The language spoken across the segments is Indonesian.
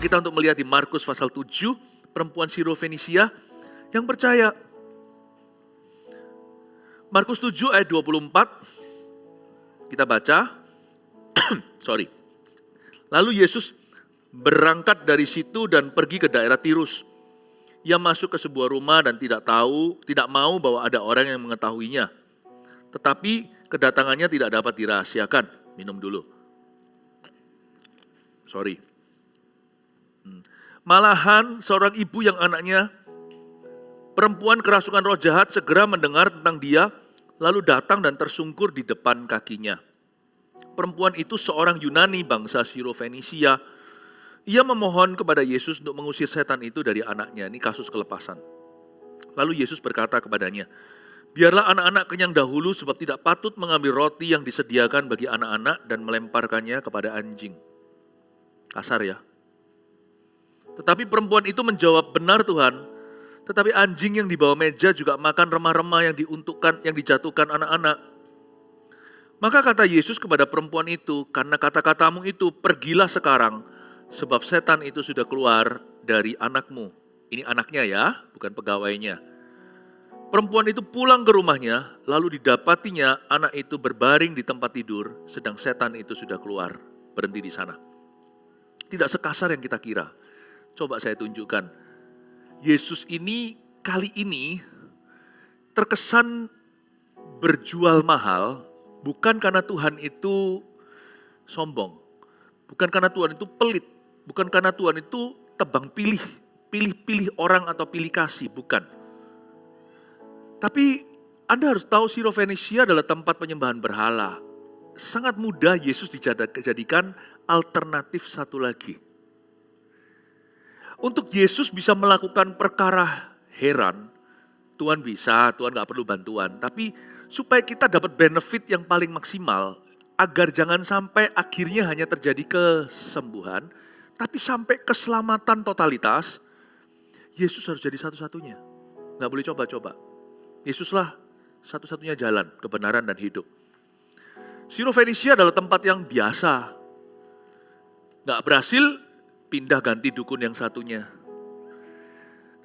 kita untuk melihat di Markus pasal 7, perempuan Sirofenisia yang percaya. Markus 7 ayat 24, kita baca. Lalu Yesus berangkat dari situ dan pergi ke daerah Tirus. Ia masuk ke sebuah rumah dan tidak mau bahwa ada orang yang mengetahuinya. Tetapi kedatangannya tidak dapat dirahasiakan. Minum dulu. Malahan seorang ibu yang anaknya perempuan kerasukan roh jahat segera mendengar tentang dia, lalu datang dan tersungkur di depan kakinya. Perempuan itu seorang Yunani bangsa Sirofenisia. Ia memohon kepada Yesus untuk mengusir setan itu dari anaknya. Ini kasus kelepasan. Lalu Yesus berkata kepadanya, biarlah anak-anak kenyang dahulu sebab tidak patut mengambil roti yang disediakan bagi anak-anak dan melemparkannya kepada anjing. Kasar ya. Tetapi perempuan itu menjawab, benar Tuhan, tetapi anjing yang di bawah meja juga makan remah-remah yang dijatuhkan anak-anak. Maka kata Yesus kepada perempuan itu, karena kata-katamu itu, pergilah sekarang, sebab setan itu sudah keluar dari anakmu. Ini anaknya ya, bukan pegawainya. Perempuan itu pulang ke rumahnya, lalu didapatinya anak itu berbaring di tempat tidur, sedang setan itu sudah keluar, berhenti di sana. Tidak sekasar yang kita kira. Coba saya tunjukkan. Yesus ini kali ini terkesan berjual mahal, bukan karena Tuhan itu sombong, bukan karena Tuhan itu pelit, bukan karena Tuhan itu tebang pilih orang atau pilih kasih, bukan. Tapi Anda harus tahu Sirofenisia adalah tempat penyembahan berhala. Sangat mudah Yesus dijadikan alternatif satu lagi. Untuk Yesus bisa melakukan perkara heran, Tuhan bisa, Tuhan gak perlu bantuan. Tapi supaya kita dapat benefit yang paling maksimal, agar jangan sampai akhirnya hanya terjadi kesembuhan, tapi sampai keselamatan totalitas, Yesus harus jadi satu-satunya. Gak boleh coba-coba. Yesuslah satu-satunya jalan, kebenaran dan hidup. Sirofenisia adalah tempat yang biasa. Gak berhasil, pindah ganti dukun yang satunya.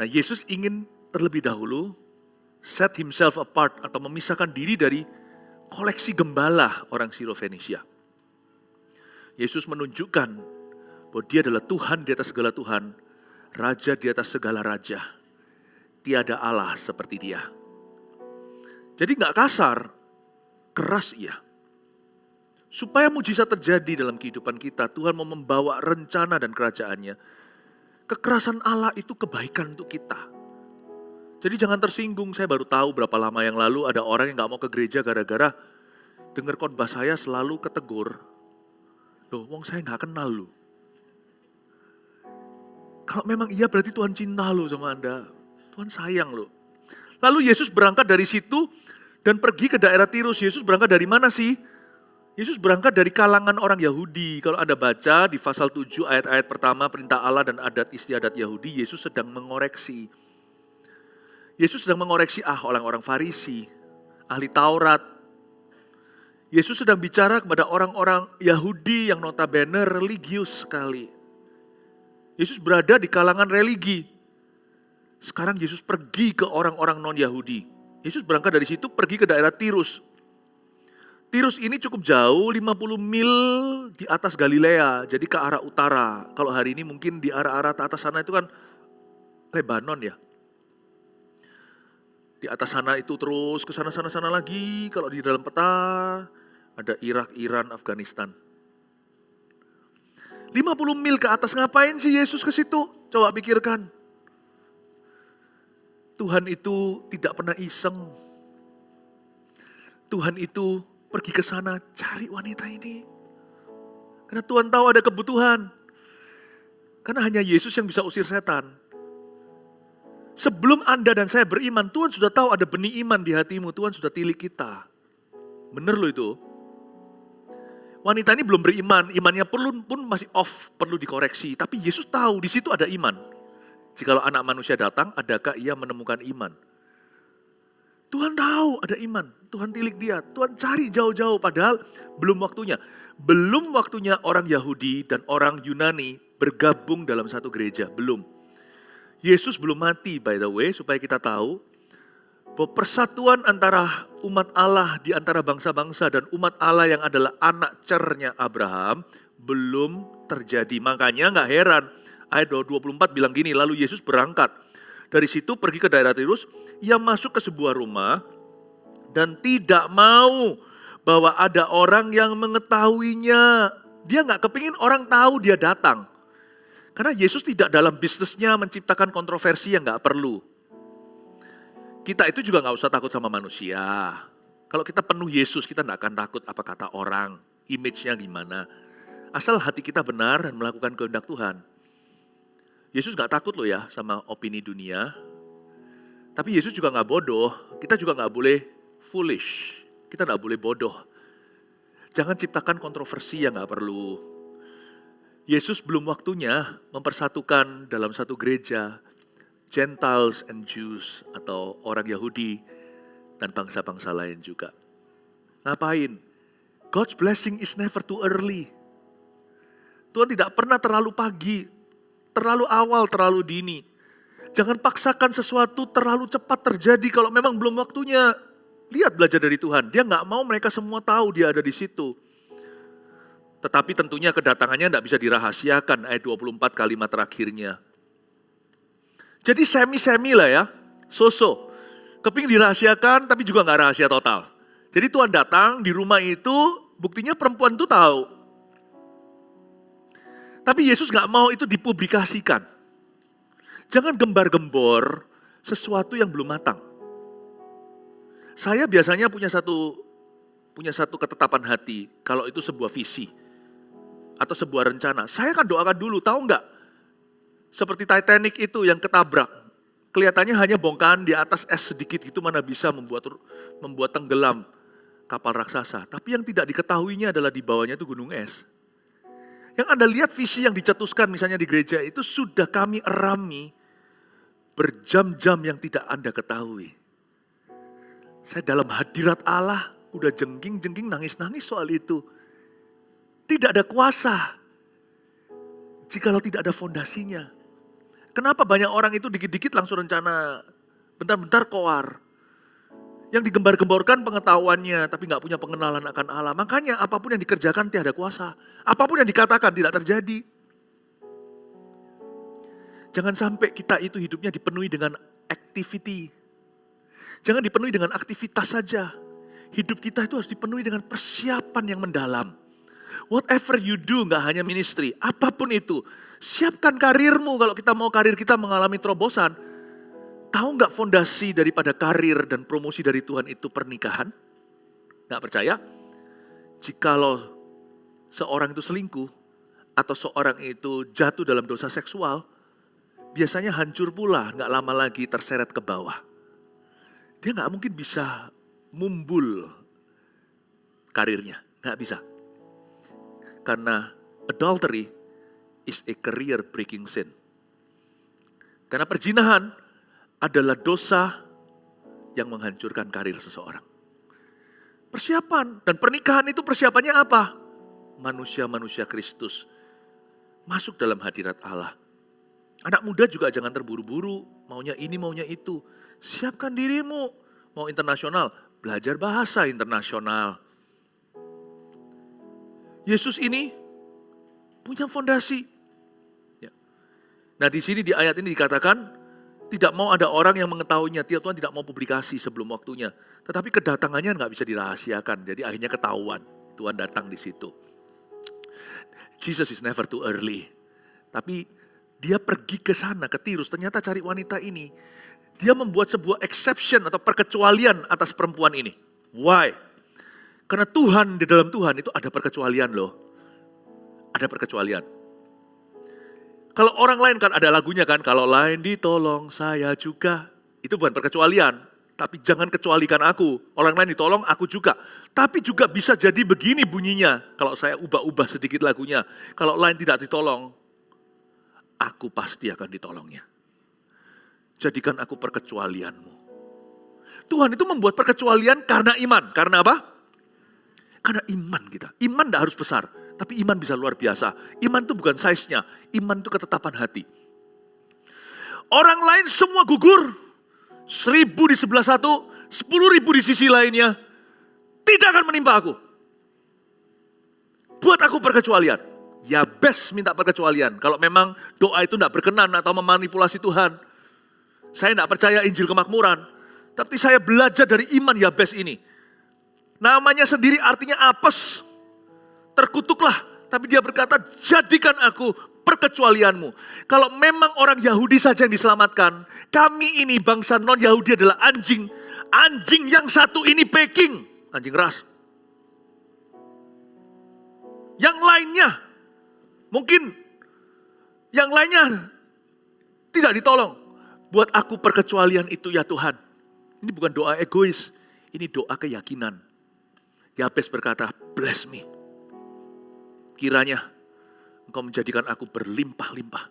Nah, Yesus ingin terlebih dahulu set himself apart atau memisahkan diri dari koleksi gembala orang Sirofenisia. Yesus menunjukkan bahwa dia adalah Tuhan di atas segala Tuhan, Raja di atas segala raja. Tiada Allah seperti dia. Jadi gak kasar, keras ia. Supaya mujizat terjadi dalam kehidupan kita, Tuhan mau membawa rencana dan kerajaannya. Kekerasan Allah itu kebaikan untuk kita. Jadi jangan tersinggung, saya baru tahu berapa lama yang lalu ada orang yang gak mau ke gereja gara-gara dengar khotbah saya selalu ketegur. Loh, wong saya gak kenal lu. Kalau memang iya berarti Tuhan cinta lu sama Anda. Tuhan sayang lu. Lalu Yesus berangkat dari situ dan pergi ke daerah Tirus. Yesus berangkat dari mana sih? Yesus berangkat dari kalangan orang Yahudi. Kalau Anda baca di pasal 7 ayat-ayat pertama perintah Allah dan adat istiadat Yahudi, Yesus sedang mengoreksi. Yesus sedang mengoreksi orang-orang Farisi, ahli Taurat. Yesus sedang bicara kepada orang-orang Yahudi yang notabene religius sekali. Yesus berada di kalangan religi. Sekarang Yesus pergi ke orang-orang non-Yahudi. Yesus berangkat dari situ pergi ke daerah Tirus. Tirus ini cukup jauh, 50 mil di atas Galilea, jadi ke arah utara. Kalau hari ini mungkin di arah-arah atas sana itu kan Lebanon ya. Di atas sana itu terus ke sana-sana lagi, kalau di dalam peta ada Irak, Iran, Afghanistan. 50 mil ke atas, ngapain sih Yesus ke situ? Coba pikirkan. Tuhan itu tidak pernah iseng. Tuhan itu pergi ke sana cari wanita ini. Karena Tuhan tahu ada kebutuhan. Karena hanya Yesus yang bisa usir setan. Sebelum Anda dan saya beriman, Tuhan sudah tahu ada benih iman di hatimu. Tuhan sudah tilik kita. Bener loh itu. Wanita ini belum beriman, imannya pun masih off, perlu dikoreksi. Tapi Yesus tahu di situ ada iman. Jikalau anak manusia datang, adakah ia menemukan iman? Tuhan tahu ada iman, Tuhan tilik dia, Tuhan cari jauh-jauh padahal belum waktunya. Belum waktunya orang Yahudi dan orang Yunani bergabung dalam satu gereja. Belum. Yesus belum mati by the way, supaya kita tahu bahwa persatuan antara umat Allah di antara bangsa-bangsa dan umat Allah yang adalah anak cernya Abraham belum terjadi. Makanya gak heran, ayat 24 bilang gini, lalu Yesus berangkat. Dari situ pergi ke daerah Tirus, ia masuk ke sebuah rumah dan tidak mau bahwa ada orang yang mengetahuinya. Dia gak kepingin orang tahu dia datang. Karena Yesus tidak dalam bisnisnya menciptakan kontroversi yang gak perlu. Kita itu juga gak usah takut sama manusia. Kalau kita penuh Yesus, kita gak akan takut apa kata orang, image-nya gimana. Asal hati kita benar dan melakukan kehendak Tuhan. Yesus gak takut loh ya sama opini dunia. Tapi Yesus juga gak bodoh, kita juga gak boleh foolish. Kita gak boleh bodoh. Jangan ciptakan kontroversi yang gak perlu. Yesus belum waktunya mempersatukan dalam satu gereja Gentiles and Jews atau orang Yahudi dan bangsa-bangsa lain juga. Ngapain? God's blessing is never too early. Tuhan tidak pernah terlalu pagi, terlalu awal, terlalu dini. Jangan paksakan sesuatu terlalu cepat terjadi kalau memang belum waktunya. Lihat belajar dari Tuhan, dia gak mau mereka semua tahu dia ada di situ. Tetapi tentunya kedatangannya tidak bisa dirahasiakan, ayat 24 kalimat terakhirnya. Jadi semi-semi lah ya, so-so. Kepingin dirahasiakan tapi juga gak rahasia total. Jadi Tuhan datang di rumah itu, buktinya perempuan itu tahu. Tapi Yesus gak mau itu dipublikasikan. Jangan gembar-gembor sesuatu yang belum matang. Saya biasanya punya satu ketetapan hati, kalau itu sebuah visi atau sebuah rencana, saya akan doakan dulu, tahu nggak? Seperti Titanic itu yang ketabrak, kelihatannya hanya bongkahan di atas es sedikit itu mana bisa membuat tenggelam kapal raksasa. Tapi yang tidak diketahuinya adalah di bawahnya itu gunung es. Yang Anda lihat visi yang dicetuskan misalnya di gereja itu sudah kami erami berjam-jam yang tidak Anda ketahui. Saya dalam hadirat Allah udah jengking-jengking nangis-nangis soal itu. Tidak ada kuasa jikalau tidak ada fondasinya. Kenapa banyak orang itu dikit-dikit langsung rencana, bentar-bentar koar. Yang digembar-gemborkan pengetahuannya tapi gak punya pengenalan akan Allah. Makanya apapun yang dikerjakan tiada kuasa. Apapun yang dikatakan tidak terjadi. Jangan sampai kita itu hidupnya dipenuhi dengan activity. Jangan dipenuhi dengan aktivitas saja. Hidup kita itu harus dipenuhi dengan persiapan yang mendalam. Whatever you do, gak hanya ministry, apapun itu. Siapkan karirmu kalau kita mau karir kita mengalami terobosan. Tahu gak fondasi daripada karir dan promosi dari Tuhan itu pernikahan? Gak percaya? Jikalau seorang itu selingkuh, atau seorang itu jatuh dalam dosa seksual, biasanya hancur pula, gak lama lagi terseret ke bawah. Dia gak mungkin bisa mumbul karirnya, gak bisa. Karena adultery is a career breaking sin. Karena perzinahan adalah dosa yang menghancurkan karir seseorang. Persiapan dan pernikahan itu persiapannya apa? Manusia-manusia Kristus masuk dalam hadirat Allah. Anak muda juga jangan terburu-buru, maunya ini maunya itu. Siapkan dirimu, mau internasional, belajar bahasa internasional. Yesus ini punya fondasi. Ya. Nah di sini di ayat ini dikatakan tidak mau ada orang yang mengetahuinya. Tuhan tidak mau publikasi sebelum waktunya. Tetapi kedatangannya nggak bisa dirahasiakan. Jadi akhirnya ketahuan Tuhan datang di situ. Jesus is never too early. Tapi dia pergi ke sana ke Tirus. Ternyata cari wanita ini. Dia membuat sebuah exception atau perkecualian atas perempuan ini. Why? Karena Tuhan, di dalam Tuhan itu ada perkecualian loh. Ada perkecualian. Kalau orang lain kan ada lagunya kan, kalau lain ditolong saya juga. Itu bukan perkecualian, tapi jangan kecualikan aku. Orang lain ditolong, aku juga. Tapi juga bisa jadi begini bunyinya. Kalau saya ubah-ubah sedikit lagunya. Kalau lain tidak ditolong, aku pasti akan ditolongnya. Jadikan aku perkecualianmu. Tuhan itu membuat perkecualian karena iman. Karena apa? Karena iman kita. Iman tidak harus besar. Tapi iman bisa luar biasa. Iman itu bukan size-nya, iman itu ketetapan hati. Orang lain semua gugur, 1.000 di sebelah satu, 10.000 di sisi lainnya, tidak akan menimpa aku. Buat aku perkecualian. Yabes minta perkecualian. Kalau memang doa itu tidak berkenan atau memanipulasi Tuhan. Saya tidak percaya Injil kemakmuran. Tapi saya belajar dari iman Yabes ini. Namanya sendiri artinya apes. Terkutuklah. Tapi dia berkata, jadikan aku perkecualianmu. Kalau memang orang Yahudi saja yang diselamatkan, kami ini bangsa non-Yahudi adalah anjing. Anjing yang satu ini Peking, anjing ras. Yang lainnya, mungkin yang lainnya tidak ditolong. Buat aku perkecualian itu ya Tuhan. Ini bukan doa egois, ini doa keyakinan. Yabes berkata, bless me. Kiranya Engkau menjadikan aku berlimpah-limpah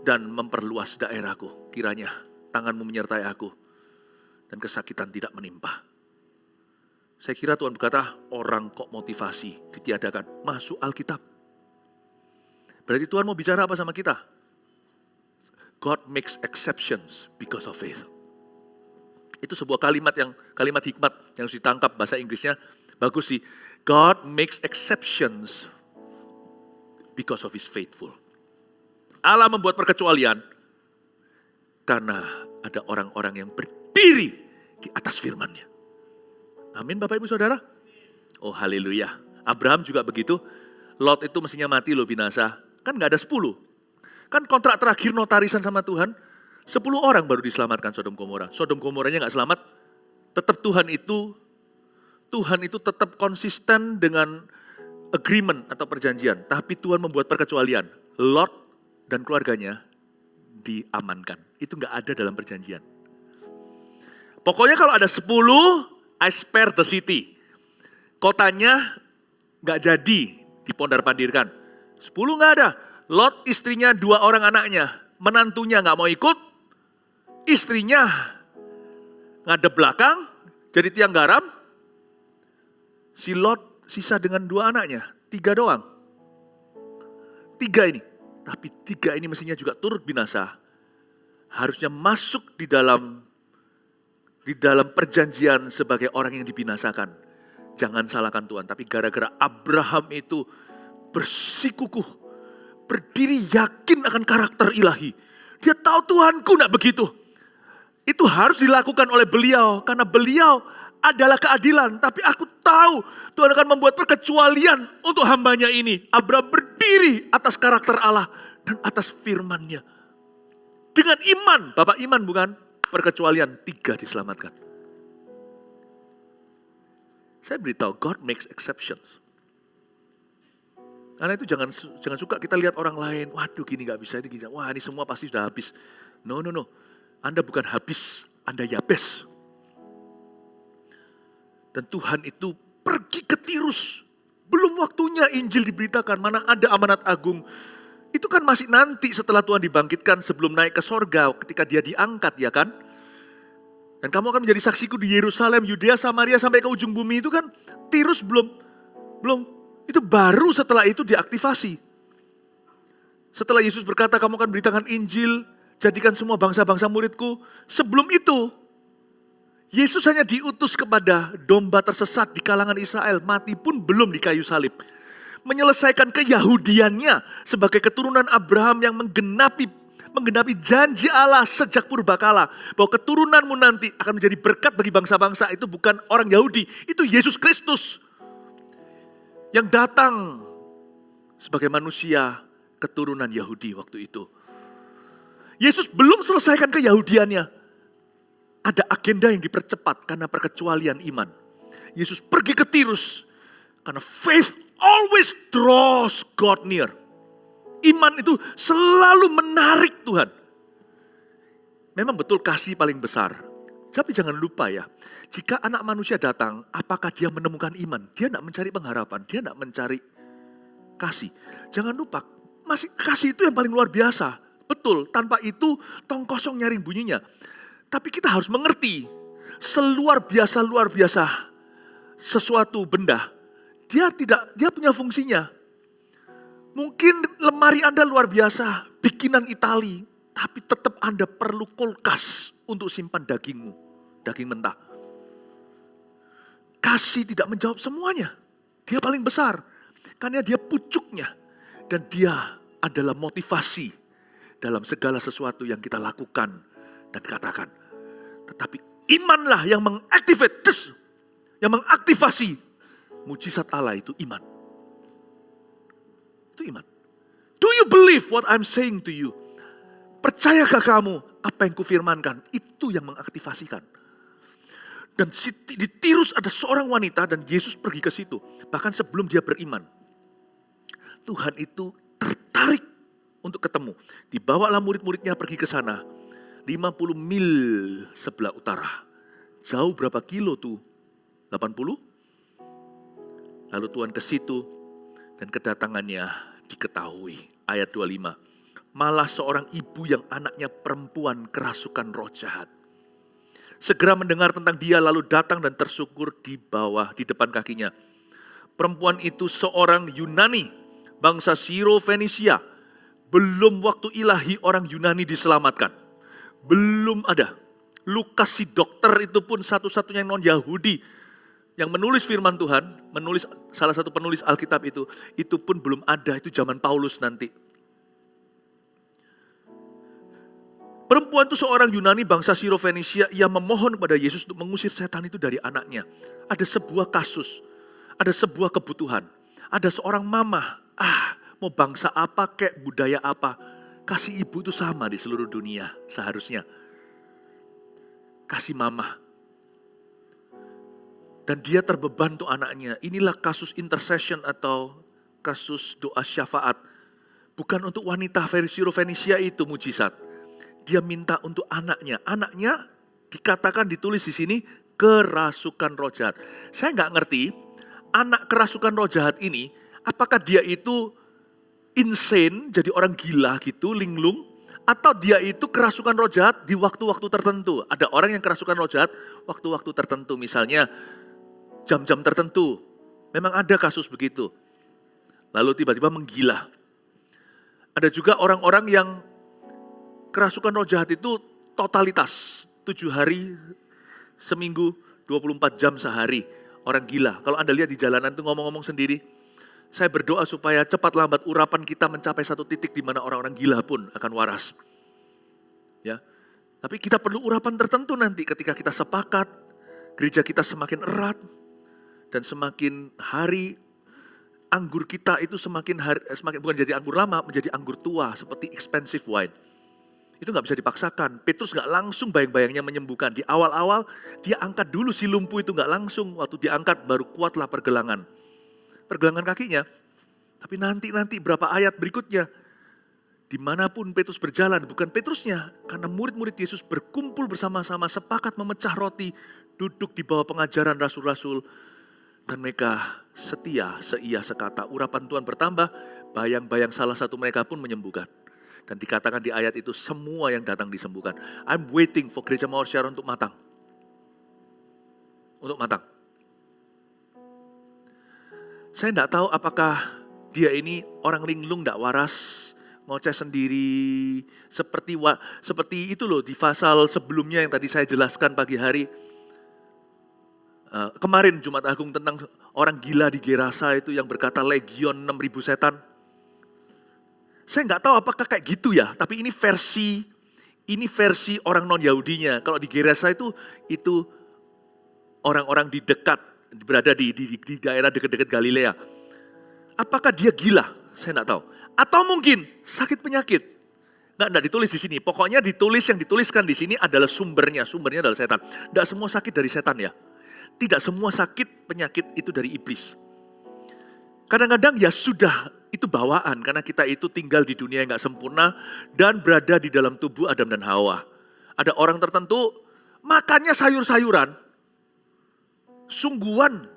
dan memperluas daerahku. Kiranya tanganmu menyertai aku dan kesakitan tidak menimpa. Saya kira Tuhan berkata, orang kok motivasi ditiadakan. Masuk Alkitab. Berarti Tuhan mau bicara apa sama kita? God makes exceptions because of faith. Itu sebuah kalimat hikmat yang harus ditangkap, bahasa Inggrisnya bagus sih. God makes exceptions because of his faithful. Allah membuat perkecualian karena ada orang-orang yang berdiri di atas firman-Nya. Amin Bapak Ibu Saudara. Oh haleluya. Abraham juga begitu. Lot itu mestinya mati loh, binasa. Kan gak ada 10. Kan kontrak terakhir notarisan sama Tuhan. 10 orang baru diselamatkan Sodom Gomora. Sodom Gomoranya gak selamat. Tetap Tuhan itu tetap konsisten dengan agreement atau perjanjian. Tapi Tuhan membuat perkecualian. Lot dan keluarganya diamankan. Itu gak ada dalam perjanjian. Pokoknya kalau ada 10, I spare the city. Kotanya gak jadi dipondar-pandirkan. 10 gak ada. Lot istrinya 2 orang anaknya. Menantunya gak mau ikut. Istrinya ngadep belakang. Jadi tiang garam. Si Lot sisa dengan 2 anaknya. 3 doang. 3 ini. Tapi 3 ini mestinya juga turut binasa. Harusnya masuk di dalam perjanjian sebagai orang yang dibinasakan. Jangan salahkan Tuhan. Tapi gara-gara Abraham itu bersikukuh. Berdiri yakin akan karakter ilahi. Dia tahu Tuhanku tidak begitu. Itu harus dilakukan oleh beliau. Karena beliau adalah keadilan. Tapi aku tahu Tuhan akan membuat perkecualian untuk hambanya ini. Abraham berdiri atas karakter Allah dan atas firman-Nya. Dengan iman. Bapak iman bukan? Perkecualian 3 diselamatkan. Saya beritahu, God makes exceptions. Karena itu jangan suka kita lihat orang lain, waduh gini gak bisa, ini gini. Wah ini semua pasti sudah habis. No. Anda bukan habis, Anda Yabes. Dan Tuhan itu pergi ke Tirus. Belum waktunya Injil diberitakan, mana ada amanat agung. Itu kan masih nanti setelah Tuhan dibangkitkan sebelum naik ke sorga ketika dia diangkat ya kan. Dan kamu akan menjadi saksiku di Yerusalem, Yudea, Samaria sampai ke ujung bumi itu kan. Tirus belum. Itu baru setelah itu diaktifasi. Setelah Yesus berkata kamu akan beritakan Injil, jadikan semua bangsa-bangsa muridku. Sebelum itu, Yesus hanya diutus kepada domba tersesat di kalangan Israel. Mati pun belum di kayu salib. Menyelesaikan keyahudiannya sebagai keturunan Abraham yang menggenapi janji Allah sejak purbakala. Bahwa keturunanmu nanti akan menjadi berkat bagi bangsa-bangsa. Itu bukan orang Yahudi, itu Yesus Kristus. Yang datang sebagai manusia keturunan Yahudi waktu itu. Yesus belum selesaikan keyahudiannya. Ada agenda yang dipercepat karena perkecualian iman. Yesus pergi ke Tirus. Karena faith always draws God near. Iman itu selalu menarik Tuhan. Memang betul kasih paling besar. Tapi jangan lupa ya, jika anak manusia datang, apakah dia menemukan iman? Dia tidak mencari pengharapan, dia tidak mencari kasih. Jangan lupa, kasih itu yang paling luar biasa. Betul, tanpa itu tong kosong nyaring bunyinya. Tapi kita harus mengerti, luar biasa sesuatu benda, dia punya fungsinya. Mungkin lemari Anda luar biasa, bikinan Itali, tapi tetap Anda perlu kulkas untuk simpan dagingmu, daging mentah. Kasih tidak menjawab semuanya. Dia paling besar, karena dia pucuknya. Dan dia adalah motivasi dalam segala sesuatu yang kita lakukan dan katakan. Tetapi imanlah yang mengaktifasi mujizat Allah itu iman. Itu iman. Do you believe what I'm saying to you? Percayakah kamu apa yang kufirmankan? Itu yang mengaktifasikan. Dan di Tirus ada seorang wanita dan Yesus pergi ke situ. Bahkan sebelum dia beriman. Tuhan itu tertarik untuk ketemu. Dibawalah murid-muridnya pergi ke sana. 50 mil sebelah utara. Jauh berapa kilo tuh? 80? Lalu Tuhan ke situ dan kedatangannya diketahui. Ayat 25. Malah seorang ibu yang anaknya perempuan kerasukan roh jahat. Segera mendengar tentang dia lalu datang dan tersungkur di depan kakinya. Perempuan itu seorang Yunani, bangsa Siro-Fenisia. Belum waktu ilahi orang Yunani diselamatkan. Belum ada. Lukas si dokter itu pun satu-satunya non-Yahudi yang menulis firman Tuhan, salah satu penulis Alkitab itu pun belum ada, itu zaman Paulus nanti. Perempuan itu seorang Yunani bangsa Siro-Fenisia, ia memohon kepada Yesus untuk mengusir setan itu dari anaknya. Ada sebuah kasus, ada sebuah kebutuhan. Ada seorang mama, mau bangsa apa kek, budaya apa. Kasih ibu itu sama di seluruh dunia seharusnya. Kasih mama. Dan dia terbeban untuk anaknya. Inilah kasus intercession atau kasus doa syafaat. Bukan untuk wanita Siro-Fenisia itu mujizat. Dia minta untuk anaknya. Anaknya dikatakan ditulis di sini kerasukan roh jahat. Saya nggak ngerti anak kerasukan roh jahat ini apakah dia itu insane, jadi orang gila gitu, linglung, atau dia itu kerasukan roh jahat di waktu-waktu tertentu. Ada orang yang kerasukan roh jahat waktu-waktu tertentu, misalnya jam-jam tertentu. Memang ada kasus begitu. Lalu tiba-tiba menggila. Ada juga orang-orang yang kerasukan roh jahat itu totalitas. 7 hari, seminggu, 24 jam sehari. Orang gila. Kalau Anda lihat di jalanan itu ngomong-ngomong sendiri. Saya berdoa supaya cepat lambat urapan kita mencapai satu titik di mana orang-orang gila pun akan waras. Ya, tapi kita perlu urapan tertentu nanti ketika kita sepakat. Gereja kita semakin erat. Dan semakin hari anggur kita itu semakin bukan jadi anggur lama, menjadi anggur tua seperti expensive wine. Itu gak bisa dipaksakan. Petrus gak langsung bayang-bayangnya menyembuhkan. Di awal-awal dia angkat dulu si lumpuh itu gak langsung. Waktu diangkat baru kuatlah pergelangan kakinya. Tapi nanti berapa ayat berikutnya. Dimanapun Petrus berjalan, bukan Petrusnya. Karena murid-murid Yesus berkumpul bersama-sama, sepakat memecah roti. Duduk di bawah pengajaran rasul-rasul. Dan mereka setia, seia sekata. Urapan Tuhan bertambah, bayang-bayang salah satu mereka pun menyembuhkan. Dan dikatakan di ayat itu semua yang datang disembuhkan. I'm waiting for Gereja Mawar Syara untuk matang. Untuk matang. Saya tidak tahu apakah dia ini orang linglung tidak waras, ngoceh sendiri, seperti itu loh di pasal sebelumnya yang tadi saya jelaskan pagi hari. Kemarin Jumat Agung tentang orang gila di Gerasa itu yang berkata legion 6.000 setan. Saya nggak tahu apakah kayak gitu ya, tapi ini versi orang non-Yahudinya. Kalau di Gerasa itu orang-orang di dekat, berada di daerah dekat-dekat Galilea. Apakah dia gila? Saya nggak tahu. Atau mungkin sakit penyakit. Nggak ditulis di sini. Pokoknya yang dituliskan di sini adalah sumbernya adalah setan. Nggak semua sakit dari setan ya. Tidak semua sakit penyakit itu dari iblis. Kadang-kadang ya sudah itu bawaan karena kita itu tinggal di dunia yang gak sempurna dan berada di dalam tubuh Adam dan Hawa. Ada orang tertentu makannya sayur-sayuran, sungguhan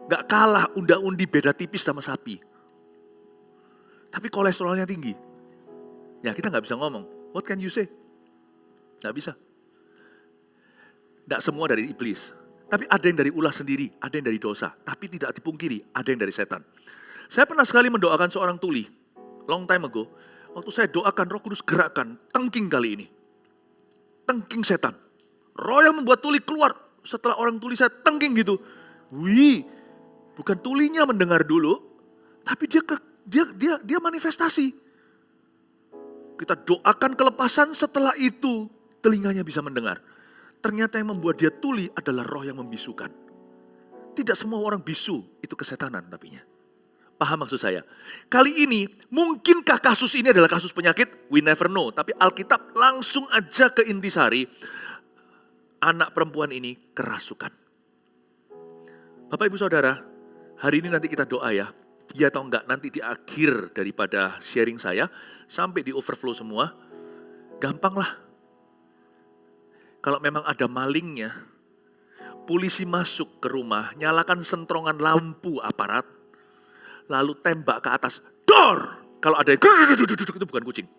gak kalah unda-undi beda tipis sama sapi. Tapi kolesterolnya tinggi. Ya kita gak bisa ngomong, what can you say? Gak bisa. Gak semua dari iblis. Tapi ada yang dari ulah sendiri, ada yang dari dosa. Tapi tidak dipungkiri, ada yang dari setan. Saya pernah sekali mendoakan seorang tuli, long time ago. Waktu saya doakan, Roh Kudus gerakkan, tengking kali ini. Tengking setan. Roh yang membuat tuli keluar, setelah orang tuli saya tengking gitu. Wih, bukan tulinya mendengar dulu, tapi dia manifestasi. Kita doakan kelepasan, setelah itu telinganya bisa mendengar. Ternyata yang membuat dia tuli adalah roh yang membisukan. Tidak semua orang bisu, itu kesetanan tapinya. Paham maksud saya? Kali ini, mungkinkah kasus ini adalah kasus penyakit? We never know. Tapi Alkitab langsung aja ke intisari. Anak perempuan ini kerasukan. Bapak Ibu Saudara, hari ini nanti kita doa ya. Ya atau enggak, nanti di akhir daripada sharing saya, sampai di overflow semua, gampang lah. Kalau memang ada malingnya, polisi masuk ke rumah, nyalakan sentrongan lampu aparat, lalu tembak ke atas, dor! Kalau ada yang itu bukan kucing.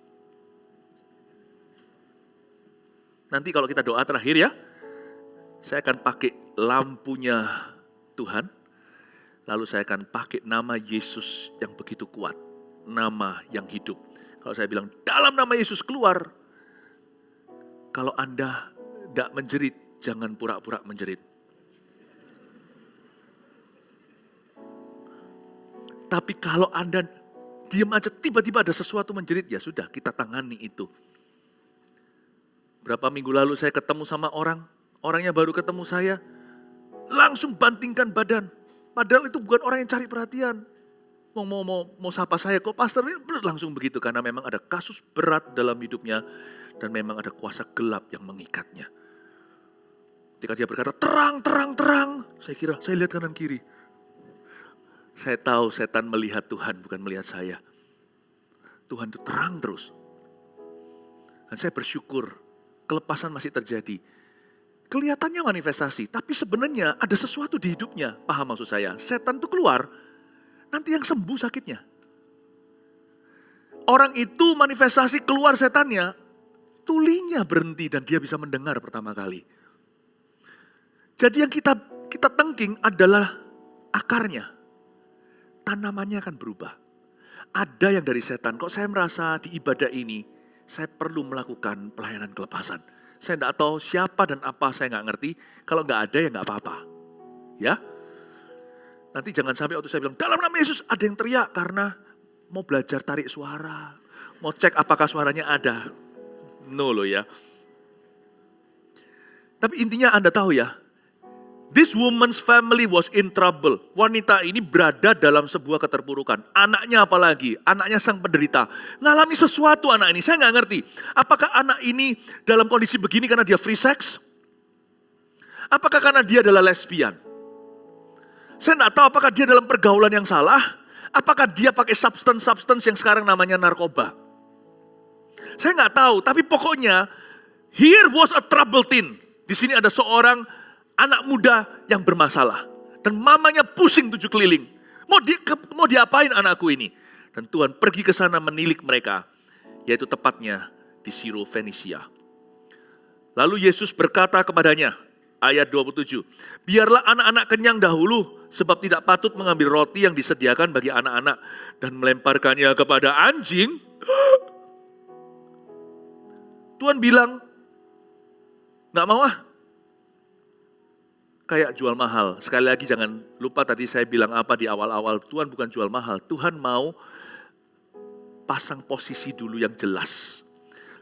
Nanti kalau kita doa terakhir ya, saya akan pakai lampunya Tuhan, lalu saya akan pakai nama Yesus yang begitu kuat, nama yang hidup. Kalau saya bilang, dalam nama Yesus keluar, kalau Anda tidak menjerit, jangan pura-pura menjerit. Tapi kalau Anda diam aja, tiba-tiba ada sesuatu menjerit, ya sudah kita tangani itu. Berapa minggu lalu saya ketemu sama orangnya baru ketemu saya, langsung bantingkan badan. Padahal itu bukan orang yang cari perhatian. Mau sapa saya, kok pastor ini langsung begitu. Karena memang ada kasus berat dalam hidupnya, dan memang ada kuasa gelap yang mengikatnya. Ketika dia berkata, terang, terang, terang. Saya lihat kanan kiri. Saya tahu setan melihat Tuhan, bukan melihat saya. Tuhan itu terang terus. Dan saya bersyukur, kelepasan masih terjadi. Kelihatannya manifestasi, tapi sebenarnya ada sesuatu di hidupnya. Paham maksud saya? Setan itu keluar, nanti yang sembuh sakitnya. Orang itu manifestasi keluar setannya, tulinya berhenti dan dia bisa mendengar pertama kali. Jadi yang kita tengking adalah akarnya. Tanamannya akan berubah. Ada yang dari setan. Kok saya merasa di ibadah ini, saya perlu melakukan pelayanan kelepasan. Saya tidak tahu siapa dan apa, saya nggak ngerti. Kalau nggak ada ya nggak apa-apa. Ya. Nanti jangan sampai waktu saya bilang, dalam nama Yesus ada yang teriak karena mau belajar tarik suara. Mau cek apakah suaranya ada. No loh ya. Tapi intinya Anda tahu ya, this woman's family was in trouble. Wanita ini berada dalam sebuah keterpurukan. Anaknya apalagi, anaknya sang penderita. Ngalami sesuatu anak ini, saya nggak ngerti. Apakah anak ini dalam kondisi begini karena dia free sex? Apakah karena dia adalah lesbian? Saya nggak tahu apakah dia dalam pergaulan yang salah. Apakah dia pakai substance yang sekarang namanya narkoba. Saya nggak tahu, tapi pokoknya here was a trouble teen. Di sini ada seorang anak muda yang bermasalah. Dan mamanya pusing 7 keliling. Mau diapain anakku ini? Dan Tuhan pergi ke sana menilik mereka. Yaitu tepatnya di Siro Fenisia. Lalu Yesus berkata kepadanya, ayat 27. Biarlah anak-anak kenyang dahulu, sebab tidak patut mengambil roti yang disediakan bagi anak-anak. Dan melemparkannya kepada anjing. Tuhan bilang, gak mau ah. Kayak jual mahal. Sekali lagi jangan lupa tadi saya bilang apa di awal-awal. Tuhan bukan jual mahal. Tuhan mau pasang posisi dulu yang jelas.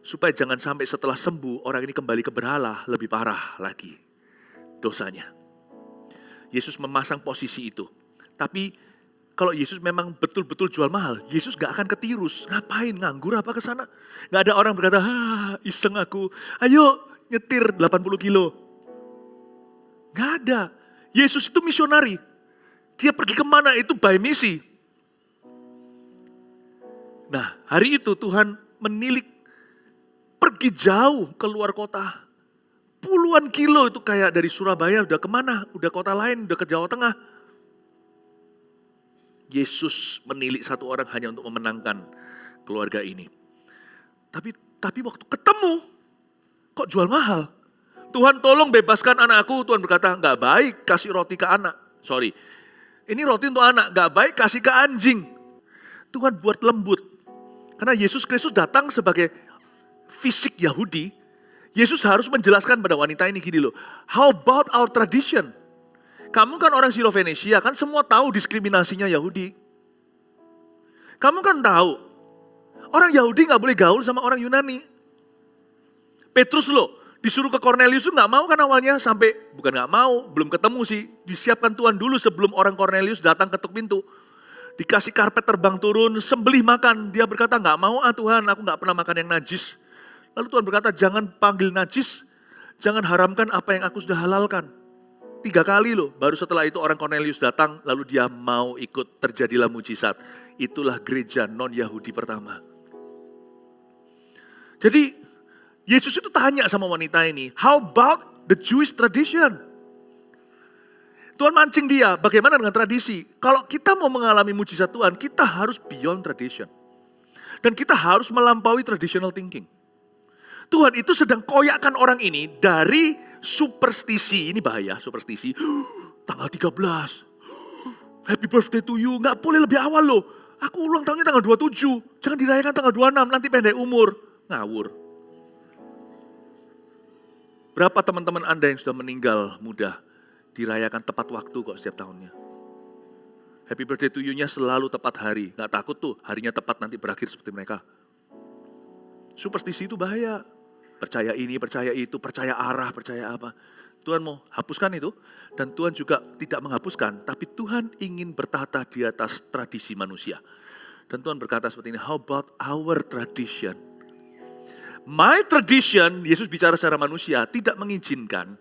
Supaya jangan sampai setelah sembuh orang ini kembali ke berhala lebih parah lagi dosanya. Yesus memasang posisi itu. Tapi kalau Yesus memang betul-betul jual mahal, Yesus gak akan ketirus. Ngapain nganggur apa ke sana? Gak ada orang berkata, iseng aku. Ayo nyetir 80 kilo. Gak ada. Yesus itu misionari. Dia pergi kemana itu by misi. Nah hari itu Tuhan menilik. Pergi jauh keluar kota. Puluhan kilo itu kayak dari Surabaya udah kemana? Udah kota lain, udah ke Jawa Tengah. Yesus menilik satu orang hanya untuk memenangkan keluarga ini. Tapi waktu ketemu, kok jual mahal? Tuhan tolong bebaskan anakku. Tuhan berkata, nggak baik kasih roti ke anak. Sorry, ini roti untuk anak, nggak baik kasih ke anjing. Tuhan buat lembut. Karena Yesus Kristus datang sebagai fisik Yahudi, Yesus harus menjelaskan pada wanita ini gini loh. How about our tradition? Kamu kan orang Siro-Fenisia, kan semua tahu diskriminasinya Yahudi. Kamu kan tahu, orang Yahudi gak boleh gaul sama orang Yunani. Petrus loh, disuruh ke Kornelius tuh gak mau kan awalnya, sampai, bukan gak mau, belum ketemu sih. Disiapkan Tuhan dulu sebelum orang Kornelius datang ketuk pintu. Dikasih karpet terbang turun, sembelih makan. Dia berkata, gak mau Tuhan, aku gak pernah makan yang najis. Lalu Tuhan berkata, jangan panggil najis, jangan haramkan apa yang aku sudah halalkan. 3 kali loh, baru setelah itu orang Kornelius datang, lalu dia mau ikut, terjadilah mujizat. Itulah gereja non-Yahudi pertama. Jadi, Yesus itu tanya sama wanita ini, how about the Jewish tradition? Tuhan mancing dia, bagaimana dengan tradisi? Kalau kita mau mengalami mujizat Tuhan, kita harus beyond tradition. Dan kita harus melampaui traditional thinking. Tuhan itu sedang koyakkan orang ini dari superstisi, ini bahaya superstisi, tanggal 13, happy birthday to you, gak boleh lebih awal loh. Aku ulang tahunnya tanggal 27, jangan dirayakan tanggal 26, nanti pendek umur. Ngawur. Berapa teman-teman Anda yang sudah meninggal muda, dirayakan tepat waktu kok setiap tahunnya. Happy birthday to you-nya selalu tepat hari, gak takut tuh harinya tepat nanti berakhir seperti mereka. Superstisi itu bahaya. Percaya ini, percaya itu, percaya arah, percaya apa. Tuhan mau hapuskan itu. Dan Tuhan juga tidak menghapuskan. Tapi Tuhan ingin bertata di atas tradisi manusia. Dan Tuhan berkata seperti ini, how about our tradition? My tradition, Yesus bicara secara manusia, tidak mengizinkan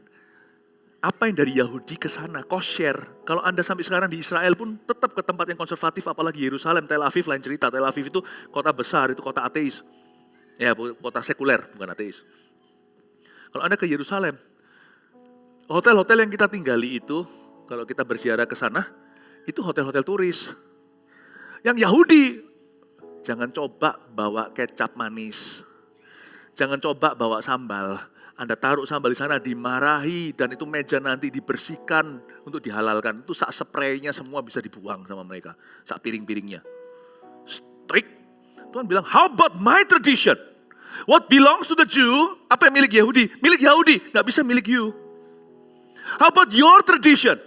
apa yang dari Yahudi ke sana, kosher. Kalau Anda sampai sekarang di Israel pun tetap ke tempat yang konservatif, apalagi Yerusalem, Tel Aviv lain cerita. Tel Aviv itu kota besar, itu kota ateis. Ya, kota sekuler, bukan ateis. Kalau Anda ke Yerusalem, hotel-hotel yang kita tinggali itu, kalau kita berziarah ke sana, itu hotel-hotel turis. Yang Yahudi, jangan coba bawa kecap manis. Jangan coba bawa sambal. Anda taruh sambal di sana, dimarahi, dan itu meja nanti dibersihkan untuk dihalalkan. Itu sak spraynya semua bisa dibuang sama mereka, sak piring-piringnya. Strict. Tuhan bilang, how about my tradition? What belongs to the Jew? Apa yang milik Yahudi? Milik Yahudi, gak bisa milik you. How about your tradition?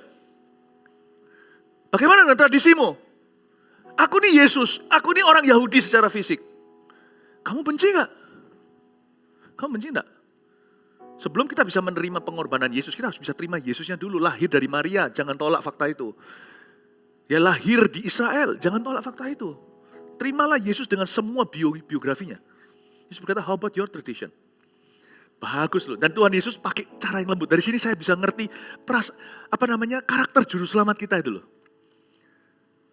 Bagaimana dengan tradisimu? Aku nih Yesus, aku nih orang Yahudi secara fisik. Kamu benci gak? Kamu benci gak? Sebelum kita bisa menerima pengorbanan Yesus, kita harus bisa terima Yesusnya dulu. Lahir dari Maria, jangan tolak fakta itu. Ya lahir di Israel, jangan tolak fakta itu. Terimalah Yesus dengan semua biografinya. Yesus berkata, how about your tradition? Bagus loh. Dan Tuhan Yesus pakai cara yang lembut. Dari sini saya bisa ngerti karakter juru selamat kita itu loh.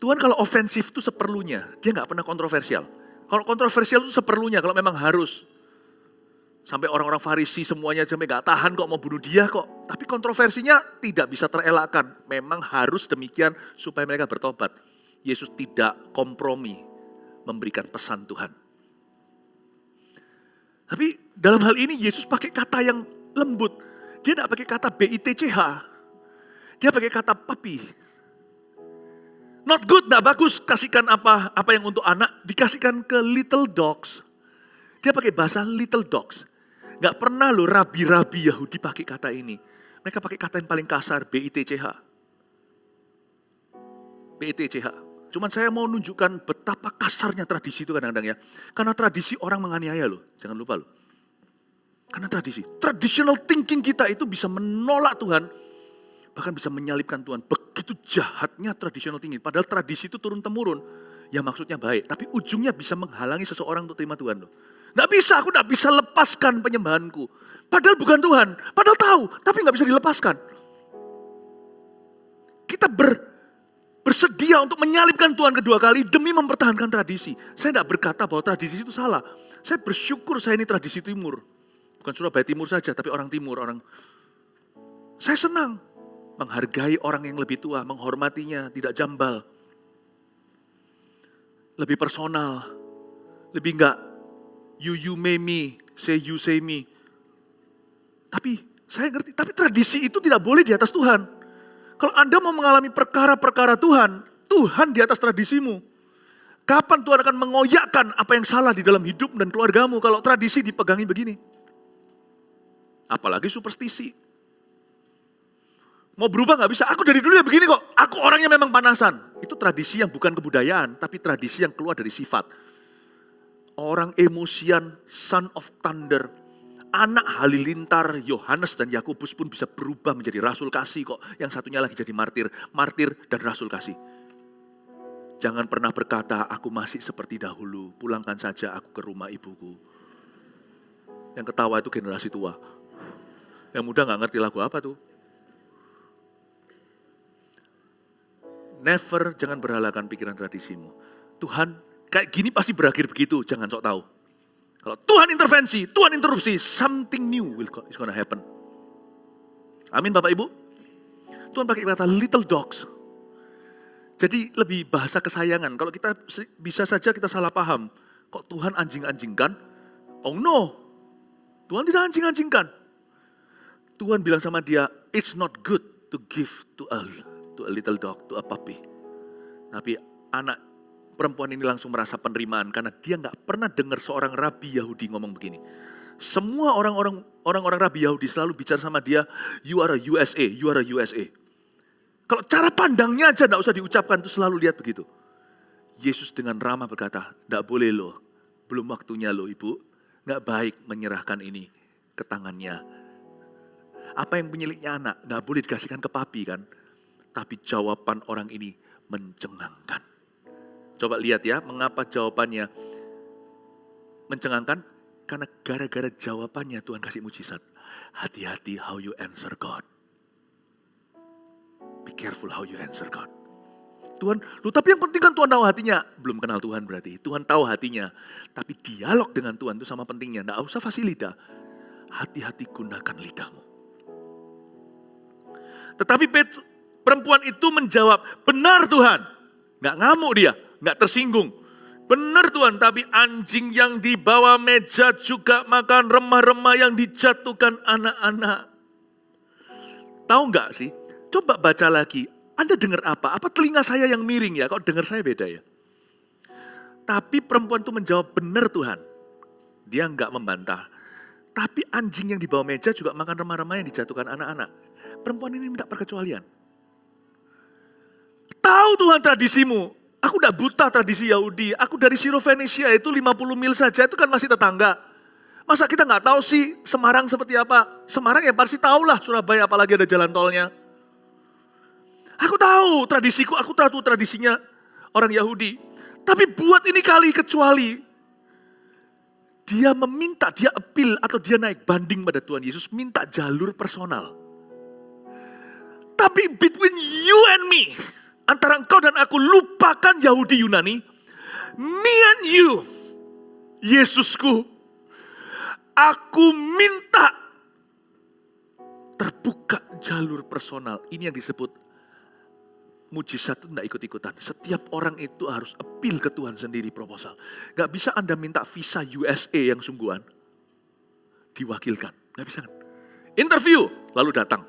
Tuhan kalau ofensif itu seperlunya. Dia gak pernah kontroversial. Kalau kontroversial itu seperlunya, kalau memang harus. Sampai orang-orang Farisi semuanya sampai gak tahan kok mau bunuh dia kok. Tapi kontroversinya tidak bisa terelakkan. Memang harus demikian supaya mereka bertobat. Yesus tidak kompromi memberikan pesan Tuhan. Tapi dalam hal ini Yesus pakai kata yang lembut. Dia tidak pakai kata BITCH. Dia pakai kata papi. Not good, tidak bagus. Kasihkan apa yang untuk anak, dikasihkan ke little dogs. Dia pakai bahasa little dogs. Gak pernah loh rabi-rabi Yahudi pakai kata ini. Mereka pakai kata yang paling kasar, BITCH. BITCH. Cuman saya mau nunjukkan betapa kasarnya tradisi itu kadang-kadang ya. Karena tradisi orang menganiaya loh, jangan lupa loh. Karena tradisi, traditional thinking kita itu bisa menolak Tuhan, bahkan bisa menyalibkan Tuhan. Begitu jahatnya traditional thinking, padahal tradisi itu turun-temurun, ya maksudnya baik. Tapi ujungnya bisa menghalangi seseorang untuk terima Tuhan loh. Nggak bisa, aku nggak bisa lepaskan penyembahanku. Padahal bukan Tuhan, padahal tahu, tapi nggak bisa dilepaskan. Kita bersedia untuk menyalibkan Tuhan kedua kali demi mempertahankan tradisi. Saya tidak berkata bahwa tradisi itu salah. Saya bersyukur saya ini tradisi timur. Bukan Surabaya Timur saja, tapi orang timur. Saya senang menghargai orang yang lebih tua, menghormatinya, tidak jambal. Lebih personal. Lebih enggak you may me, say you say me. Tapi Saya ngerti, tapi tradisi itu tidak boleh di atas Tuhan. Kalau Anda mau mengalami perkara-perkara Tuhan, Tuhan di atas tradisimu. Kapan Tuhan akan mengoyakkan apa yang salah di dalam hidup dan keluargamu kalau tradisi dipegangi begini? Apalagi superstisi. Mau berubah gak bisa, aku dari dulu ya begini kok. Aku orangnya memang panasan. Itu tradisi yang bukan kebudayaan, tapi tradisi yang keluar dari sifat. Orang emosian, son of thunder. Anak halilintar Yohanes dan Yakobus pun bisa berubah menjadi rasul kasih kok. Yang satunya lagi jadi martir dan rasul kasih. Jangan pernah berkata, aku masih seperti dahulu, pulangkan saja aku ke rumah ibuku. Yang ketawa itu generasi tua. Yang muda gak ngerti lagu apa tuh. Never, jangan berhalakan pikiran tradisimu. Tuhan, kayak gini pasti berakhir begitu, jangan sok tahu. Kalau Tuhan intervensi, Tuhan interupsi, something new is gonna happen. Amin Bapak Ibu. Tuhan pakai kata little dogs. Jadi lebih bahasa kesayangan. Kalau kita bisa saja kita salah paham. Kok Tuhan anjing-anjingkan? Oh no, Tuhan tidak anjing-anjingkan. Tuhan bilang sama dia, it's not good to give to a little dog, to a puppy. Tapi anak perempuan ini langsung merasa penerimaan karena dia nggak pernah dengar seorang rabi Yahudi ngomong begini. Semua orang-orang rabi Yahudi selalu bicara sama dia, you are a USA, you are a USA. Kalau cara pandangnya aja nggak usah diucapkan, tuh selalu lihat begitu. Yesus dengan ramah berkata, nggak boleh loh, belum waktunya loh ibu, nggak baik menyerahkan ini ke tangannya. Apa yang penyelitnya anak, nggak boleh dikasihkan ke papi kan. Tapi jawaban orang ini mencengangkan. Coba lihat ya, mengapa jawabannya mencengangkan? Karena gara-gara jawabannya Tuhan kasih mujizat. Hati-hati how you answer God. Be careful how you answer God. Tuhan, tapi yang penting kan Tuhan tahu hatinya. Belum kenal Tuhan berarti. Tuhan tahu hatinya. Tapi dialog dengan Tuhan itu sama pentingnya. Nggak usah fasih lidah. Hati-hati gunakan lidahmu. Tetapi perempuan itu menjawab, benar Tuhan. Nggak ngamuk dia, nggak tersinggung. Benar Tuhan, tapi anjing yang di bawah meja juga makan remah-remah yang dijatuhkan anak-anak. Tahu nggak sih? Coba baca lagi. Anda dengar apa? Apa telinga saya yang miring ya? Kok dengar saya beda ya? Tapi perempuan itu menjawab, benar Tuhan. Dia nggak membantah. Tapi anjing yang di bawah meja juga makan remah-remah yang dijatuhkan anak-anak. Perempuan ini minta perkecualian. Tahu Tuhan tradisimu. Aku udah buta tradisi Yahudi. Aku dari Siro-Fenisia itu 50 mil saja, itu kan masih tetangga. Masa kita nggak tahu sih Semarang seperti apa? Semarang ya pasti tahu lah, Surabaya apalagi ada jalan tolnya. Aku tahu tradisiku, aku tahu tradisinya orang Yahudi. Tapi buat ini kali kecuali. Dia meminta, dia appeal atau dia naik banding pada Tuhan Yesus, minta jalur personal. Tapi between you and me, antara engkau dan aku, lupakan Yahudi Yunani. Me and you, Yesusku, aku minta terbuka jalur personal. Ini yang disebut mujizat itu tidak ikut-ikutan. Setiap orang itu harus appeal ke Tuhan sendiri proposal. Gak bisa Anda minta visa USA yang sungguhan. Diwakilkan, gak bisa kan. Interview, lalu datang.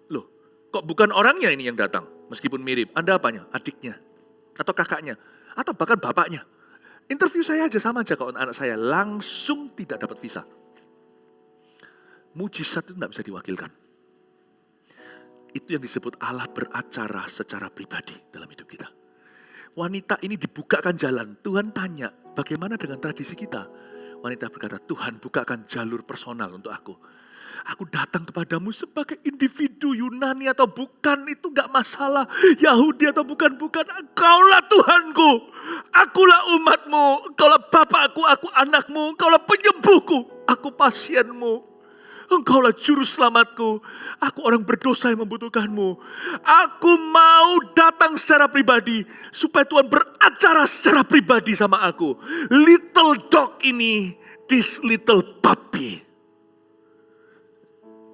Loh, kok bukan orangnya ini yang datang? Meskipun mirip, Anda apanya? Adiknya, atau kakaknya, atau bahkan bapaknya. Interview saya aja sama aja kalau anak saya langsung tidak dapat visa. Mujizat itu tidak bisa diwakilkan. Itu yang disebut Allah beracara secara pribadi dalam hidup kita. Wanita ini dibukakan jalan. Tuhan tanya, bagaimana dengan tradisi kita? Wanita berkata, Tuhan bukakan jalur personal untuk aku. Aku datang kepadamu sebagai individu Yunani atau bukan, itu gak masalah. Yahudi atau bukan. Engkaulah Tuhanku. Akulah umatmu. Engkaulah bapakku, aku anakmu. Engkaulah penyembuhku, aku pasienmu. Engkaulah juru selamatku. Aku orang berdosa yang membutuhkanmu. Aku mau datang secara pribadi supaya Tuhan beracara secara pribadi sama aku. Little dog ini, this little puppy.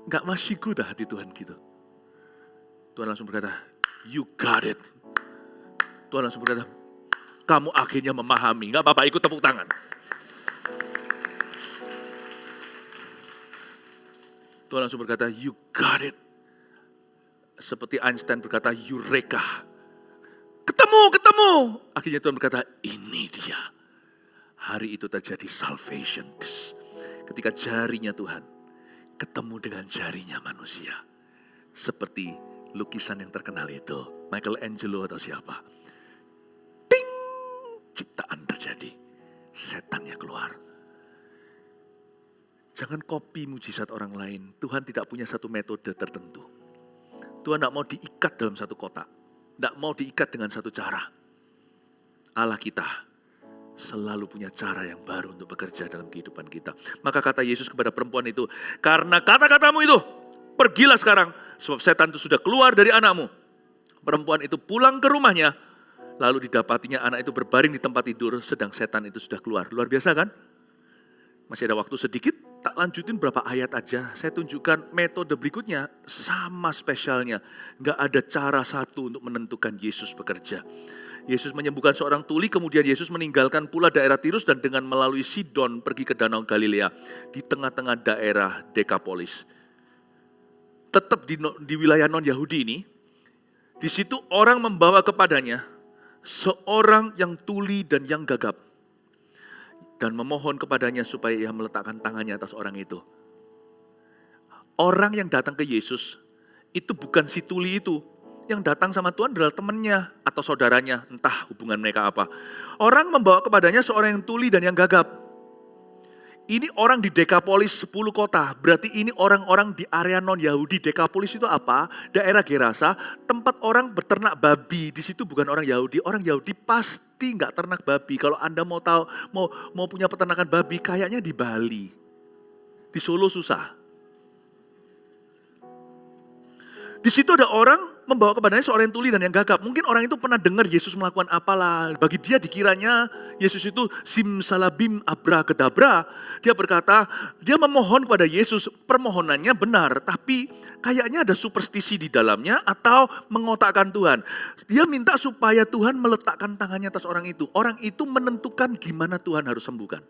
Gak masih good hati Tuhan gitu. Tuhan langsung berkata, you got it. Tuhan langsung berkata, kamu akhirnya memahami. Gak apa-apa, ikut tepuk tangan. Tuhan langsung berkata, you got it. Seperti Einstein berkata, Eureka. Ketemu. Akhirnya Tuhan berkata, ini dia. Hari itu terjadi salvation. Ketika jarinya Tuhan ketemu dengan jarinya manusia. Seperti lukisan yang terkenal itu. Michelangelo atau siapa. Ting! Ciptaan terjadi. Setannya keluar. Jangan copy mujizat orang lain. Tuhan tidak punya satu metode tertentu. Tuhan tidak mau diikat dalam satu kotak. Tidak mau diikat dengan satu cara. Allah kita selalu punya cara yang baru untuk bekerja dalam kehidupan kita. Maka kata Yesus kepada perempuan itu, karena kata-katamu itu, pergilah sekarang, sebab setan itu sudah keluar dari anakmu. Perempuan itu pulang ke rumahnya, lalu didapatinya anak itu berbaring di tempat tidur, sedang setan itu sudah keluar. Luar biasa kan? Masih ada waktu sedikit, tak lanjutin berapa ayat aja. Saya tunjukkan metode berikutnya, sama spesialnya. Gak ada cara satu untuk menentukan Yesus bekerja. Yesus menyembuhkan seorang tuli, kemudian Yesus meninggalkan pula daerah Tirus dan dengan melalui Sidon pergi ke Danau Galilea. Di tengah-tengah daerah Dekapolis. Tetap di wilayah non-Yahudi ini, di situ orang membawa kepadanya seorang yang tuli dan yang gagap. Dan memohon kepadanya supaya ia meletakkan tangannya atas orang itu. Orang yang datang ke Yesus itu bukan si tuli itu. Yang datang sama Tuhan adalah temannya atau saudaranya, entah hubungan mereka apa. Orang membawa kepadanya seorang yang tuli dan yang gagap. Ini orang di Dekapolis 10 kota, berarti ini orang-orang di area non-Yahudi. Dekapolis itu apa? Daerah Gerasa, tempat orang berternak babi. Di situ bukan orang Yahudi. Orang Yahudi pasti nggak ternak babi. Kalau Anda mau tahu, mau punya peternakan babi, kayaknya di Bali. Di Solo susah. Di situ ada orang membawa kepadanya seorang yang tuli dan yang gagap. Mungkin orang itu pernah dengar Yesus melakukan apalah. Bagi dia dikiranya Yesus itu simsalabim abrakadabra. Dia berkata, dia memohon kepada Yesus, permohonannya benar. Tapi kayaknya ada superstisi di dalamnya atau mengotakkan Tuhan. Dia minta supaya Tuhan meletakkan tangannya atas orang itu. Orang itu menentukan gimana Tuhan harus sembuhkan.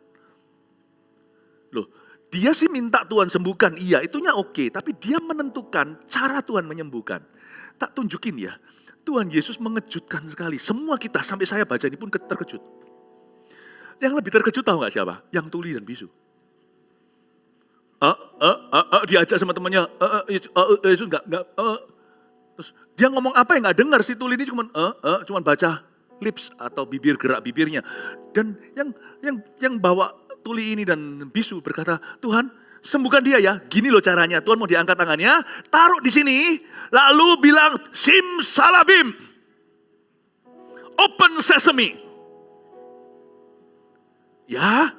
Loh, dia sih minta Tuhan sembuhkan, iya itunya oke. Tapi dia menentukan cara Tuhan menyembuhkan. Tak tunjukin ya, Tuhan Yesus mengejutkan sekali. Semua kita, sampai saya baca ini pun terkejut. Yang lebih terkejut tahu gak siapa? Yang tuli dan bisu. Diajak sama temannya, Yesus enggak. Terus dia ngomong apa yang gak dengar, si tuli ini cuman baca lips atau bibir, gerak bibirnya. Dan yang bawa tuli ini dan bisu berkata, Tuhan sembuhkan dia ya. Gini loh caranya, Tuhan mau diangkat tangannya, taruh di sini, lalu bilang simsalabim, open sesame. Ya,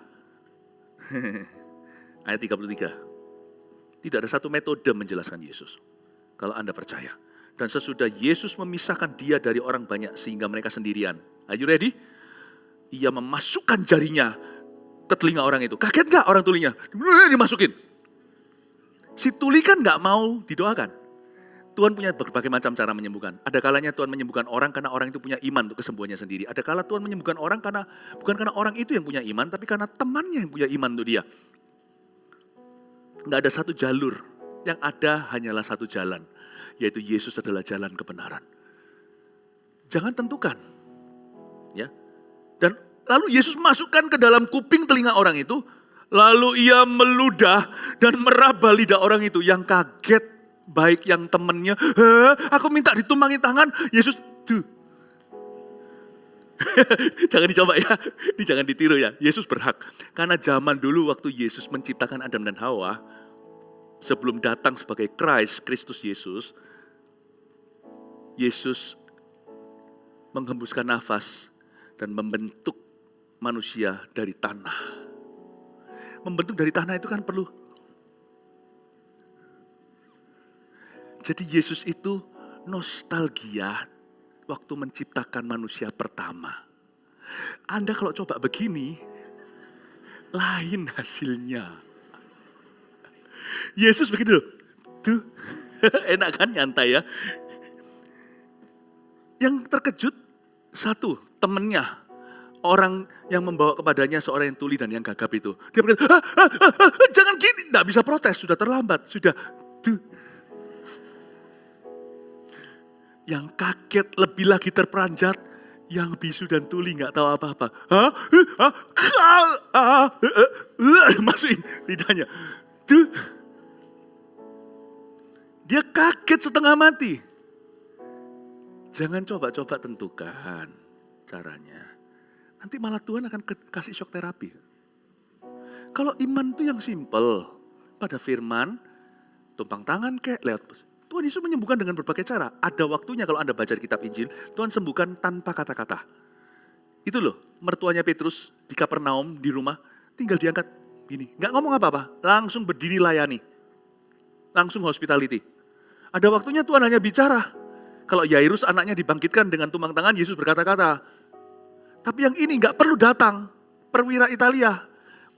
ayat 33. Tidak ada satu metode menjelaskan Yesus. Kalau Anda percaya. Dan sesudah Yesus memisahkan dia dari orang banyak sehingga mereka sendirian. Are you ready? Ia memasukkan jarinya ke telinga orang itu. Kaget gak orang tulinya? Dimasukin. Si tuli kan gak mau didoakan. Tuhan punya berbagai macam cara menyembuhkan. Ada kalanya Tuhan menyembuhkan orang karena orang itu punya iman untuk kesembuhannya sendiri. Ada kala Tuhan menyembuhkan orang karena bukan karena orang itu yang punya iman, tapi karena temannya yang punya iman untuk dia. Gak ada satu jalur. Yang ada hanyalah satu jalan. Yaitu Yesus adalah jalan kebenaran. Jangan tentukan. Ya. Dan lalu Yesus masukkan ke dalam kuping telinga orang itu. Lalu ia meludah dan meraba lidah orang itu. Yang kaget, baik yang temannya. Aku minta ditumpangi tangan. Yesus, duh. Jangan dicoba ya. Ini jangan ditiru ya. Yesus berhak. Karena zaman dulu waktu Yesus menciptakan Adam dan Hawa. Sebelum datang sebagai Kristus Yesus. Yesus menghembuskan nafas dan membentuk manusia dari tanah. Membentuk dari tanah itu kan perlu. Jadi Yesus itu nostalgia waktu menciptakan manusia pertama. Anda kalau coba begini, lain hasilnya. Yesus begitu, tuh enak kan nyantai ya. Yang terkejut, satu temennya. orang yang membawa kepadanya seorang yang tuli dan yang gagap itu. Dia berkata, jangan gini. Tidak bisa protes, sudah terlambat. Sudah. Yang kaget lebih lagi terperanjat, yang bisu dan tuli nggak tahu apa-apa. Masukin lidahnya. Dia kaget setengah mati. Jangan coba-coba tentukan caranya. Nanti malah Tuhan akan kasih shock terapi. Kalau iman itu yang simple, pada firman, tumpang tangan kek, lewat. Tuhan Yesus menyembuhkan dengan berbagai cara. Ada waktunya kalau Anda baca di kitab Injil, Tuhan sembuhkan tanpa kata-kata. Itu loh, mertuanya Petrus di Kapernaum, di rumah, tinggal diangkat gini. Nggak ngomong apa-apa, langsung berdiri layani. Langsung hospitality. Ada waktunya Tuhan hanya bicara. Kalau Yairus anaknya dibangkitkan dengan tumpang tangan, Yesus berkata-kata. Tapi yang ini nggak perlu datang, perwira Italia.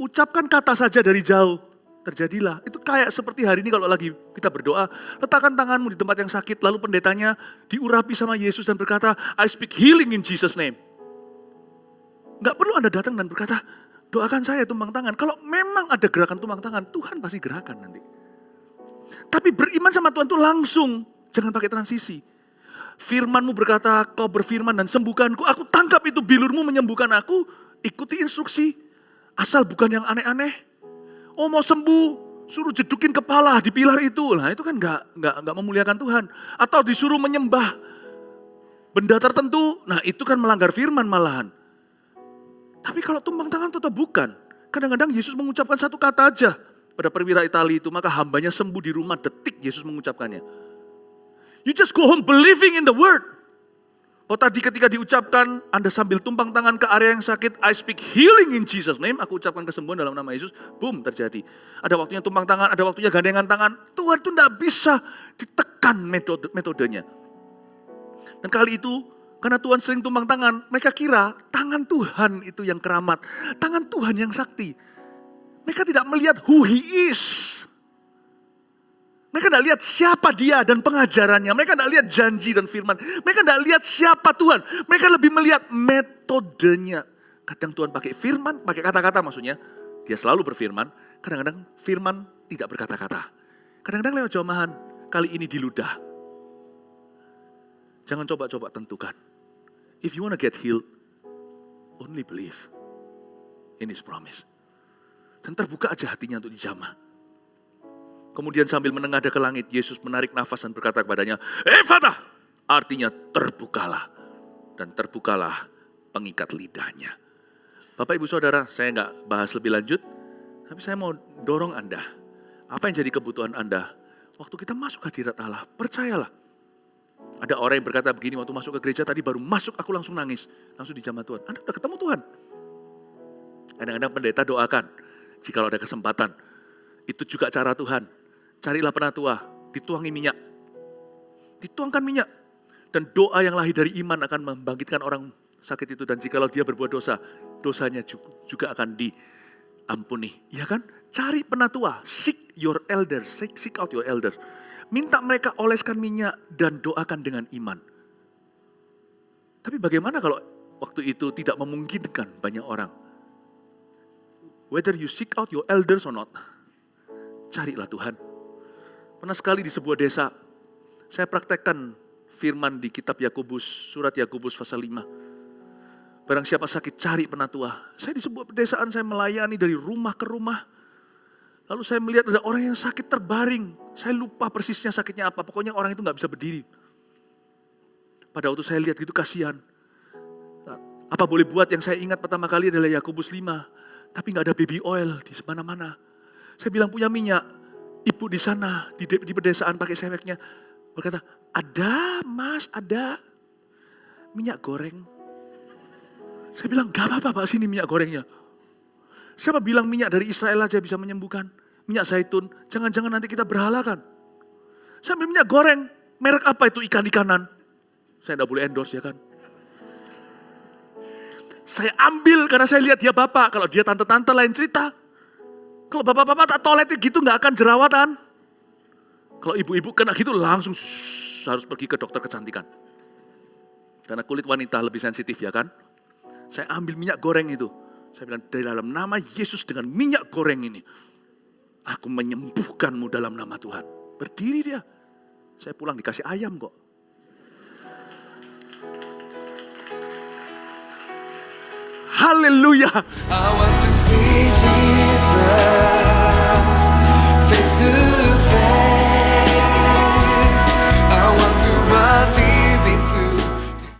Ucapkan kata saja dari jauh, terjadilah. Itu kayak seperti hari ini kalau lagi kita berdoa, letakkan tanganmu di tempat yang sakit, lalu pendetanya diurapi sama Yesus dan berkata, I speak healing in Jesus name. Nggak perlu Anda datang dan berkata, doakan saya tumpang tangan. Kalau memang ada gerakan tumpang tangan, Tuhan pasti gerakan nanti. Tapi beriman sama Tuhan itu langsung, jangan pakai transisi. Firman-Mu berkata, kau berfirman dan sembuhkanku. Aku tangkap itu bilur-Mu menyembuhkan aku. Ikuti instruksi. Asal bukan yang aneh-aneh. Oh mau sembuh, suruh jedukin kepala di pilar itu. Nah itu kan nggak memuliakan Tuhan. Atau disuruh menyembah benda tertentu. Nah itu kan melanggar firman malahan. Tapi kalau tumpang tangan tetap bukan. Kadang-kadang Yesus mengucapkan satu kata aja pada perwira Italia itu. Maka hambanya sembuh di rumah detik Yesus mengucapkannya. You just go home believing in the word. Oh tadi ketika diucapkan, Anda sambil tumpang tangan ke area yang sakit, I speak healing in Jesus name. Aku ucapkan kesembuhan dalam nama Yesus. Boom, terjadi. Ada waktunya tumpang tangan, ada waktunya gandengan tangan. Tuhan itu tidak bisa ditekan metodenya. Dan kali itu, karena Tuhan sering tumpang tangan, mereka kira tangan Tuhan itu yang keramat. Tangan Tuhan yang sakti. Mereka tidak melihat who he is. Mereka tidak lihat siapa dia dan pengajarannya. Mereka tidak lihat janji dan firman. Mereka tidak lihat siapa Tuhan. Mereka lebih melihat metodenya. Kadang Tuhan pakai firman, pakai kata-kata maksudnya. Dia selalu berfirman. Kadang-kadang firman tidak berkata-kata. Kadang-kadang lewat jamahan. Kali ini diludah. Jangan coba-coba tentukan. If you want to get healed, only believe in His promise. Dan terbuka aja hatinya untuk dijamah. Kemudian sambil menengadah ke langit, Yesus menarik nafas dan berkata kepadanya, Ephata, artinya terbukalah. Dan terbukalah pengikat lidahnya. Bapak Ibu Saudara, saya nggak bahas lebih lanjut, tapi saya mau dorong Anda. Apa yang jadi kebutuhan Anda? Waktu kita masuk hadirat Allah, percayalah. Ada orang yang berkata begini, waktu masuk ke gereja tadi baru masuk aku langsung nangis. Langsung dijamah Tuhan. Anda udah ketemu Tuhan. Kadang-kadang pendeta doakan, jika ada kesempatan. Itu juga cara Tuhan. Carilah penatua, dituangi minyak. Dituangkan minyak. Dan doa yang lahir dari iman akan membangkitkan orang sakit itu. Dan jikalau dia berbuat dosa, dosanya juga akan diampuni. Ya kan? Cari penatua, seek your elders, seek out your elders. Minta mereka oleskan minyak dan doakan dengan iman. Tapi bagaimana kalau waktu itu tidak memungkinkan banyak orang? Whether you seek out your elders or not, carilah Tuhan. Pernah sekali di sebuah desa, saya praktekkan firman di kitab Yakobus, surat Yakobus pasal 5. Barang siapa sakit, cari penatua. Saya di sebuah pedesaan, saya melayani dari rumah ke rumah. Lalu saya melihat ada orang yang sakit terbaring. Saya lupa persisnya sakitnya apa, pokoknya orang itu gak bisa berdiri. Pada waktu saya lihat gitu kasihan. Apa boleh buat, yang saya ingat pertama kali adalah Yakobus 5. Tapi gak ada baby oil di mana-mana. Saya bilang punya minyak. Ibu di sana, di pedesaan pakai seweknya. Berkata, ada mas, ada minyak goreng. Saya bilang, gak apa-apa Pak, sini minyak gorengnya. Siapa bilang minyak dari Israel aja bisa menyembuhkan? Minyak zaitun, jangan-jangan nanti kita berhalakan. Saya ambil minyak goreng, merek apa itu ikan-ikanan? Saya gak boleh endorse ya kan. Saya ambil karena saya lihat dia bapak, kalau dia tante-tante lain cerita. Kalau bapak-bapak tak toiletnya gitu gak akan jerawatan. Kalau ibu-ibu kena gitu langsung harus pergi ke dokter kecantikan. Karena kulit wanita lebih sensitif ya kan. Saya ambil minyak goreng itu. Saya bilang, dari dalam nama Yesus dengan minyak goreng ini, aku menyembuhkanmu dalam nama Tuhan. Berdiri dia. Saya pulang dikasih ayam kok. Haleluya. I want to see Jesus.